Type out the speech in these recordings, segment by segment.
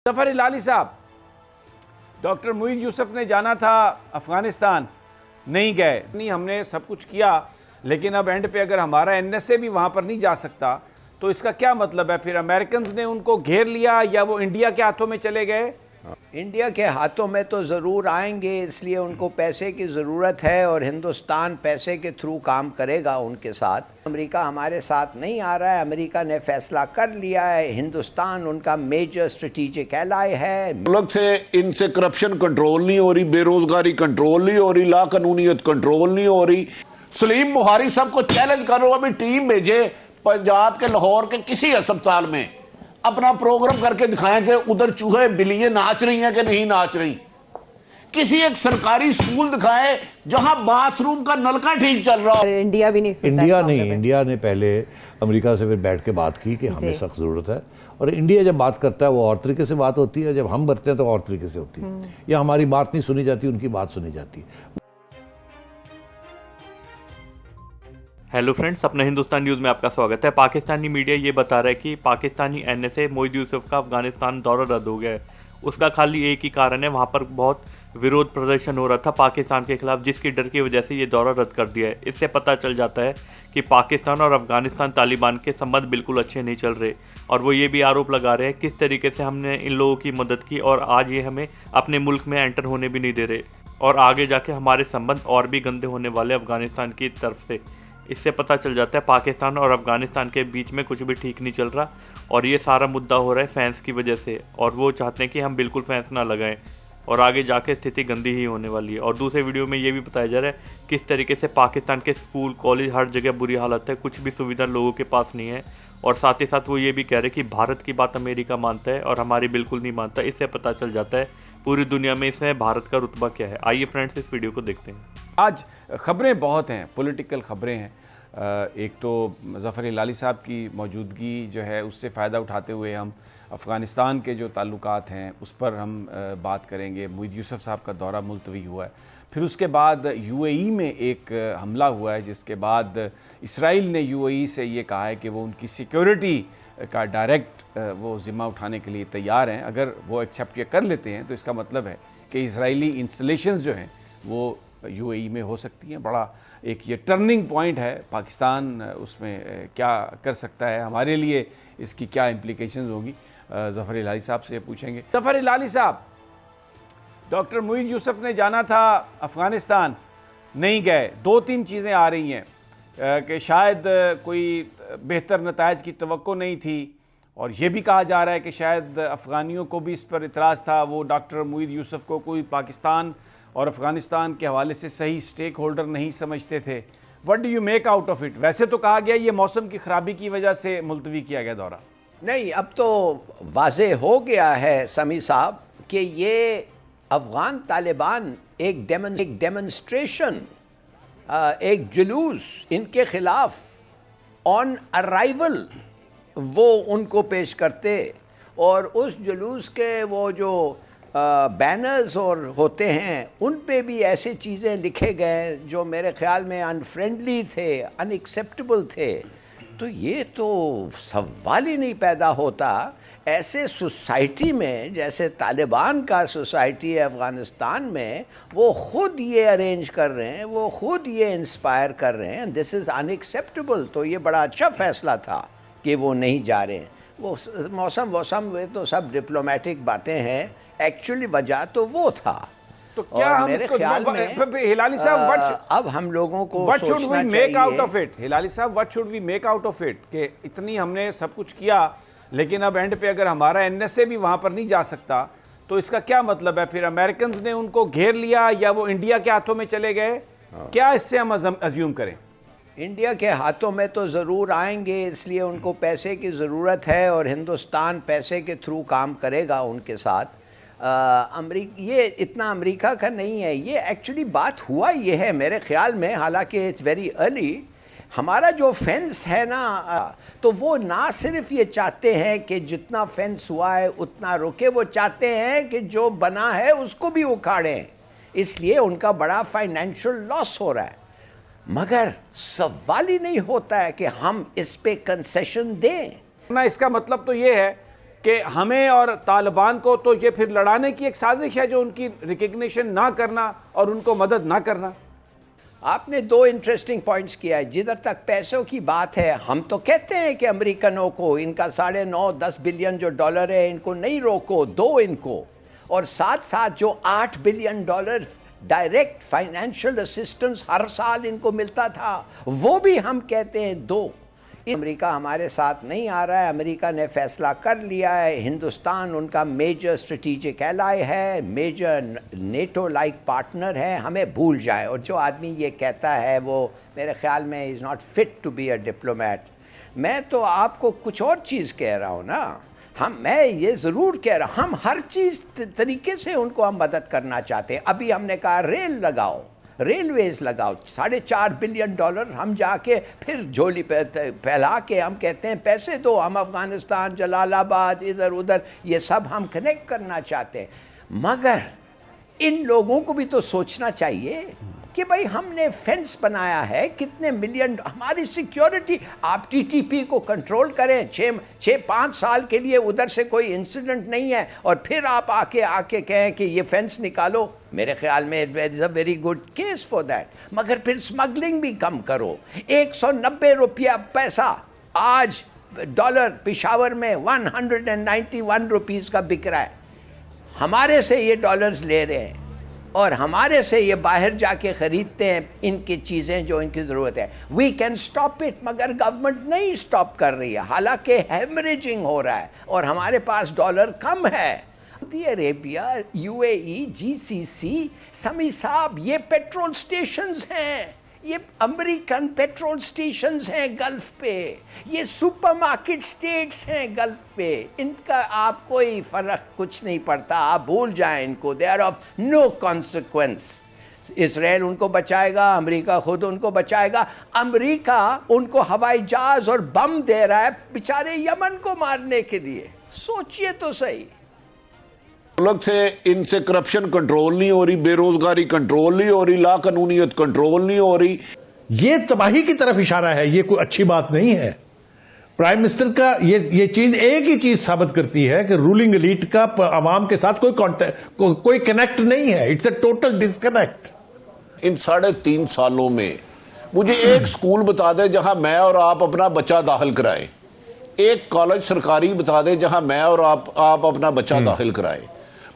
ظفر ہلالی صاحب، ڈاکٹر معید یوسف نے جانا تھا افغانستان، نہیں گئے. نہیں، ہم نے سب کچھ کیا لیکن اب اینڈ پہ اگر ہمارا این ایس اے بھی وہاں پر نہیں جا سکتا تو اس کا کیا مطلب ہے؟ پھر امریکنز نے ان کو گھیر لیا یا وہ انڈیا کے ہاتھوں میں چلے گئے؟ انڈیا کے ہاتھوں میں تو ضرور آئیں گے، اس لیے ان کو پیسے کی ضرورت ہے اور ہندوستان پیسے کے تھرو کام کرے گا ان کے ساتھ. امریکہ ہمارے ساتھ نہیں آ رہا ہے. امریکہ نے فیصلہ کر لیا ہے، ہندوستان ان کا میجر اسٹریٹجک ایلائی ہے. ملک سے ان سے کرپشن کنٹرول نہیں ہو رہی، بے روزگاری کنٹرول نہیں ہو رہی، لا قانونیت کنٹرول نہیں ہو رہی. سلیم بخاری صاحب کو چیلنج کرو، ابھی ٹیم بھیجے پنجاب کے لاہور کے کسی ہسپتال میں، اپنا پروگرام کر کے دکھائیں کہ ادھر چوہے بلیاں ناچ رہی ہیں کہ نہیں ناچ رہی. کسی ایک سرکاری سکول دکھائے جہاں باتھ روم کا نلکا ٹھیک چل رہا. انڈیا بھی نہیں، انڈیا نے پہلے امریکہ سے پھر بیٹھ کے بات کی کہ ہمیں سخت ضرورت ہے، اور انڈیا جب بات کرتا ہے وہ اور طریقے سے بات ہوتی ہے، جب ہم کرتے ہیں تو اور طریقے سے ہوتی ہے. یا ہماری بات نہیں سنی جاتی، ان کی بات سنی جاتی. ہیلو فرینڈز، اپنا ہندوستان نیوز میں آپ کا سواگت ہے. پاکستانی میڈیا یہ بتا رہا ہے کہ پاکستانی N S A Moeed Yusuf کا افغانستان دورہ رد ہو گیا ہے. اس کا خالی ایک ہی کارن ہے، وہاں پر بہت ورودھ پردرشن ہو رہا تھا پاکستان کے خلاف، جس کی ڈر کی وجہ سے یہ دورہ رد کر دیا ہے. اس سے پتہ چل جاتا ہے کہ پاکستان اور افغانستان طالبان کے سمبند بالکل اچھے نہیں چل رہے، اور وہ یہ بھی آروپ لگا رہے ہیں کس طریقے سے ہم نے ان لوگوں کی مدد کی اور آج یہ ہمیں اپنے ملک میں انٹر ہونے بھی نہیں دے رہے، اور آگے جا کے ہمارے سمبند اور بھی گندے ہونے والے افغانستان کی طرف سے. اس سے پتہ چل جاتا ہے پاکستان اور افغانستان کے بیچ میں کچھ بھی ٹھیک نہیں چل رہا، اور یہ سارا مدعا ہو رہا ہے فینس کی وجہ سے، اور وہ چاہتے ہیں کہ ہم بالکل فینس نہ لگائیں، اور آگے جا کے استھتی گندی ہی ہونے والی ہے. اور دوسرے ویڈیو میں یہ بھی بتایا جا رہا ہے کس طریقے سے پاکستان کے اسکول کالج ہر جگہ بری حالت ہے، کچھ بھی سویدھا لوگوں کے پاس نہیں ہے، اور ساتھ ہی ساتھ وہ یہ بھی کہہ رہے کہ بھارت کی بات امریکہ مانتا ہے اور ہماری بالکل نہیں مانتا. اس سے پتہ چل جاتا ہے پوری دنیا میں اس میں بھارت کا رتبہ کیا ہے. آئیے فرینڈس اس ویڈیو کو دیکھتے ہیں. آج خبریں بہت ہیں، پولیٹیکل خبریں ہیں. ایک تو ظفر ہلالی صاحب کی موجودگی جو ہے اس سے فائدہ اٹھاتے ہوئے ہم افغانستان کے جو تعلقات ہیں اس پر ہم بات کریں گے. معید یوسف صاحب کا دورہ ملتوی ہوا ہے، پھر اس کے بعد یو اے ای میں ایک حملہ ہوا ہے، جس کے بعد اسرائیل نے یو اے ای سے یہ کہا ہے کہ وہ ان کی سیکیورٹی کا ڈائریکٹ وہ ذمہ اٹھانے کے لیے تیار ہیں. اگر وہ ایکسیپٹ یہ کر لیتے ہیں تو اس کا مطلب ہے کہ اسرائیلی انسٹالیشنز جو ہیں وہ یو اے ای میں ہو سکتی ہیں. بڑا ایک یہ ٹرننگ پوائنٹ ہے. پاکستان اس میں کیا کر سکتا ہے، ہمارے لیے اس کی کیا امپلیکیشنز ہوگی، ظفر ہلالی صاحب سے پوچھیں گے. ظفر ہلالی صاحب، ڈاکٹر معید یوسف نے جانا تھا افغانستان، نہیں گئے. دو تین چیزیں آ رہی ہیں کہ شاید کوئی بہتر نتائج کی توقع نہیں تھی، اور یہ بھی کہا جا رہا ہے کہ شاید افغانیوں کو بھی اس پر اعتراض تھا، وہ ڈاکٹر معید یوسف کو کوئی پاکستان اور افغانستان کے حوالے سے صحیح سٹیک ہولڈر نہیں سمجھتے تھے. What do you make out of it? ویسے تو کہا گیا یہ موسم کی خرابی کی وجہ سے ملتوی کیا گیا دورہ. نہیں، اب تو واضح ہو گیا ہے سمی صاحب کہ یہ افغان طالبان ایک ڈیمنسٹریشن، ایک جلوس ان کے خلاف آن ارائیول وہ ان کو پیش کرتے، اور اس جلوس کے وہ جو بینرز اور ہوتے ہیں ان پہ بھی ایسے چیزیں لکھے گئے جو میرے خیال میں انفرینڈلی تھے، ان ایکسیپٹیبل تھے. تو یہ تو سوال ہی نہیں پیدا ہوتا ایسے سوسائٹی میں جیسے طالبان کا سوسائٹی ہے افغانستان میں، وہ خود یہ ارینج کر رہے ہیں، وہ خود یہ انسپائر کر رہے ہیں. دس از ان ایکسیپٹیبل. تو یہ بڑا اچھا فیصلہ تھا کہ وہ نہیں جا رہے ہیں. وہ موسم وہ تو سب ڈپلومیٹک باتیں ہیں، ایکچولی وجہ تو وہ تھا. تو کیا ہم اس کو ہلالی صاحب اب ہم لوگوں کو what should we make out of it؟ Hilali صاحب what should we make out of it کہ اتنی ہم نے سب کچھ کیا لیکن اب اینڈ پہ اگر ہمارا این ایس اے بھی وہاں پر نہیں جا سکتا تو اس کا کیا مطلب ہے؟ پھر امریکنز نے ان کو گھیر لیا یا وہ انڈیا کے ہاتھوں میں چلے گئے؟ کیا اس سے ہم ازیوم کریں؟ انڈیا کے ہاتھوں میں تو ضرور آئیں گے، اس لیے ان کو پیسے کی ضرورت ہے اور ہندوستان پیسے کے تھرو کام کرے گا ان کے ساتھ. یہ اتنا امریکہ کا نہیں ہے. یہ ایکچولی بات ہوا یہ ہے میرے خیال میں، حالانکہ اٹس ویری ارلی. ہمارا جو فینس ہے نا، تو وہ نہ صرف یہ چاہتے ہیں کہ جتنا فینس ہوا ہے اتنا رکے، وہ چاہتے ہیں کہ جو بنا ہے اس کو بھی اکھاڑیں. اس لیے ان کا بڑا فائنینشل لاس ہو رہا ہے. مگر سوال ہی نہیں ہوتا ہے کہ ہم اس پہ کنسیشن دیں. اس کا مطلب تو یہ ہے کہ ہمیں اور طالبان کو تو یہ پھر لڑانے کی ایک سازش ہے جو ان کی ریکگنیشن نہ کرنا اور ان کو مدد نہ کرنا؟ آپ نے دو انٹرسٹنگ پوائنٹس کیا ہے. جدھر تک پیسوں کی بات ہے، ہم تو کہتے ہیں کہ امریکنوں کو ان کا 9.5-10 بلین جو ڈالر ہے ان کو نہیں روکو، دو ان کو، اور ساتھ ساتھ جو 8 billion dollar direct financial assistance ہر سال ان کو ملتا تھا وہ بھی ہم کہتے ہیں دو. امریکہ ہمارے ساتھ نہیں آ رہا ہے، امریکہ نے فیصلہ کر لیا ہے، ہندوستان ان کا میجر اسٹریٹجک ایلائی ہے، میجر نیٹو لائک پارٹنر ہے، ہمیں بھول جائے. اور جو آدمی یہ کہتا ہے وہ میرے خیال میں is not fit to be a diplomat. میں تو آپ کو کچھ اور چیز کہہ رہا ہوں نا. میں یہ ضرور کہہ رہا ہوں، ہم ہر چیز طریقے سے ان کو ہم مدد کرنا چاہتے ہیں. ابھی ہم نے کہا ریل لگاؤ، ریلویز لگاؤ، 4.5 بلین ڈالر ہم جا کے پھر جھولی پھیلا کے ہم کہتے ہیں پیسے دو. ہم افغانستان، جلال آباد، ادھر ادھر یہ سب ہم کنیکٹ کرنا چاہتے ہیں. مگر ان لوگوں کو بھی تو سوچنا چاہیے کہ بھائی ہم نے فینس بنایا ہے، کتنے ملین، ہماری سیکیورٹی. آپ ٹی ٹی پی کو کنٹرول کریں، 5 سال کے لیے ادھر سے کوئی انسیڈنٹ نہیں ہے، اور پھر آپ آ کے کہیں کہ یہ فینس نکالو. میرے خیال میں it is a very good case for that. مگر پھر اسمگلنگ بھی کم کرو. 190 روپیہ پیسہ آج ڈالر پشاور میں 191 روپیز کا بک رہا ہے. ہمارے سے یہ ڈالرز لے رہے ہیں اور ہمارے سے یہ باہر جا کے خریدتے ہیں ان کی چیزیں جو ان کی ضرورت ہے. وی کین اسٹاپ اٹ، مگر گورنمنٹ نہیں اسٹاپ کر رہی ہے، حالانکہ ہیمریجنگ ہو رہا ہے اور ہمارے پاس ڈالر کم ہے. سعودی عربیہ، یو اے ای، جی سی سی، سمی صاحب یہ پیٹرول سٹیشنز ہیں، یہ امریکن پیٹرول سٹیشنز ہیں گلف پہ، یہ سپر مارکیٹ سٹیٹس ہیں گلف پہ. ان کا آپ کوئی فرق کچھ نہیں پڑتا، آپ بھول جائیں ان کو. They are of no consequence. Israel ان کو بچائے گا، امریکہ خود ان کو بچائے گا. امریکہ ان کو ہوائی جہاز اور بم دے رہا ہے بیچارے یمن کو مارنے کے لیے. سوچئے تو صحیح. ملک سے ان سے کرپشن کنٹرول نہیں ہو رہی، بے روزگاری کنٹرول نہیں ہو رہی، لا قانونیت کنٹرول نہیں ہو رہی. یہ تباہی کی طرف اشارہ ہے، یہ کوئی اچھی بات نہیں ہے. پرائم منسٹر کا یہ چیز ایک ہی چیز ثابت کرتی ہے کہ رولنگ ایلیٹ کا عوام کے ساتھ کوئی کنیکٹ نہیں ہے. It's a total disconnect. ان 3.5 سالوں میں مجھے ایک سکول بتا دے جہاں میں اور آپ اپنا بچہ داخل کرائیں، ایک کالج سرکاری بتا دے جہاں میں اور آپ اپنا بچہ داخل کرائیں.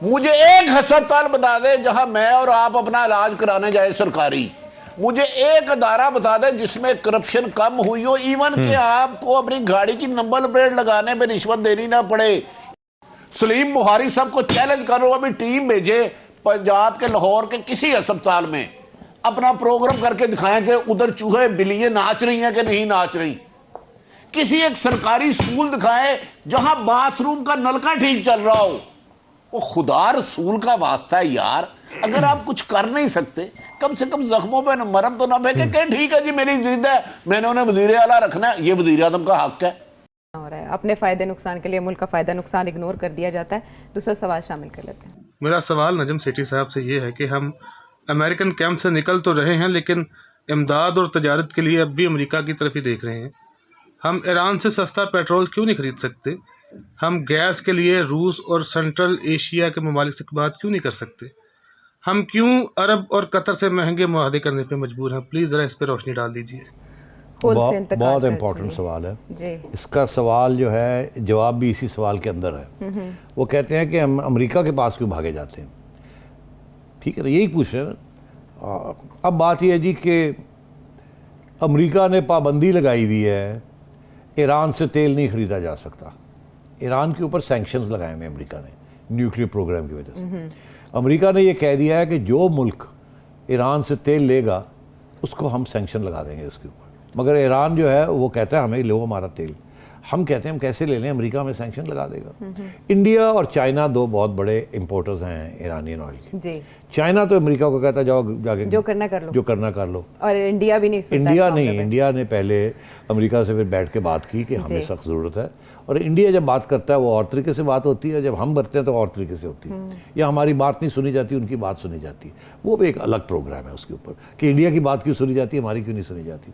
مجھے ایک ہسپتال بتا دے جہاں میں اور آپ اپنا علاج کرانے جائے سرکاری. مجھے ایک ادارہ بتا دے جس میں کرپشن کم ہوئی ہو، ایون کہ آپ کو اپنی گاڑی کی نمبر پلیٹ لگانے پہ رشوت دینی نہ پڑے. سلیم بخاری صاحب کو چیلنج کرو، ابھی ٹیم بھیجے پنجاب کے لاہور کے کسی ہسپتال میں، اپنا پروگرام کر کے دکھائیں کہ ادھر چوہے بلیاں ناچ رہی ہیں کہ نہیں ناچ رہی. کسی ایک سرکاری سکول دکھائے جہاں باتھ روم کا نلکا ٹھیک چل رہا ہو. وہ خدا رسول کا واسطہ ہے یار، اگر آپ کچھ کر نہیں سکتے کم سے کم زخموں پہ مرہم تو نہ پھینکے کہ ٹھیک ہے جی میری ضد ہے، میں نے انہیں وزیر اعلیٰ رکھنا ہے. یہ وزیر اعظم کا حق ہے. ہو رہا ہے اپنے فائدے نقصان کے لیے ملک کا فائدہ نقصان اگنور کر دیا جاتا ہے. دوسرا سوال شامل کر لیتے ہیں. میرا سوال نجم سیٹھی صاحب سے یہ ہے کہ ہم امریکن کیمپ سے نکل تو رہے ہیں لیکن امداد اور تجارت کے لیے اب بھی امریکہ کی طرف ہی دیکھ رہے ہیں. ہم ایران سے سستا پیٹرول کیوں نہیں خرید سکتے؟ ہم گیس کے لیے روس اور سینٹرل ایشیا کے ممالک سے بات کیوں نہیں کر سکتے؟ ہم کیوں عرب اور قطر سے مہنگے معاہدے کرنے پہ مجبور ہیں؟ پلیز ذرا اس پہ روشنی ڈال دیجیے. بہت امپورٹنٹ سوال ہے. اس کا سوال جو ہے جواب بھی اسی سوال کے اندر ہے. وہ کہتے ہیں کہ ہم امریکہ کے پاس کیوں بھاگے جاتے ہیں. ٹھیک ہے نا، یہی پوچھ رہے ہیں نا. اب بات یہ ہے جی کہ امریکہ نے پابندی لگائی ہوئی ہے، ایران سے تیل نہیں خریدا جا سکتا. ایران کے اوپر سینکشنز لگائے ہوئے امریکہ نے نیوکلیئر پروگرام کی وجہ سے. امریکہ نے یہ کہہ دیا ہے کہ جو ملک ایران سے تیل لے گا اس کو ہم سینکشن لگا دیں گے اس کے اوپر. مگر ایران جو ہے وہ کہتا ہے ہمیں لو ہمارا تیل. ہم کہتے ہیں ہم کیسے لے لیں، امریکہ میں سینکشن لگا دے گا. انڈیا اور چائنا دو بہت بڑے امپورٹرز ہیں ایرانین آئل کے. چائنا تو امریکہ کو کہتا ہے جاؤ جا کے جو کرنا کر لو. اور انڈیا بھی نہیں، انڈیا نے پہلے امریکہ سے پھر بیٹھ کے بات کی کہ ہمیں سخت ضرورت ہے. اور انڈیا جب بات کرتا ہے وہ اور طریقے سے بات ہوتی ہے، جب ہم کرتے ہیں تو اور طریقے سے ہوتی ہے. یا ہماری بات نہیں سنی جاتی، ان کی بات سنی جاتی ہے. وہ بھی ایک الگ پروگرام ہے اس کے اوپر کہ انڈیا کی بات کیوں سنی جاتی ہے، ہماری کیوں نہیں سنی جاتی.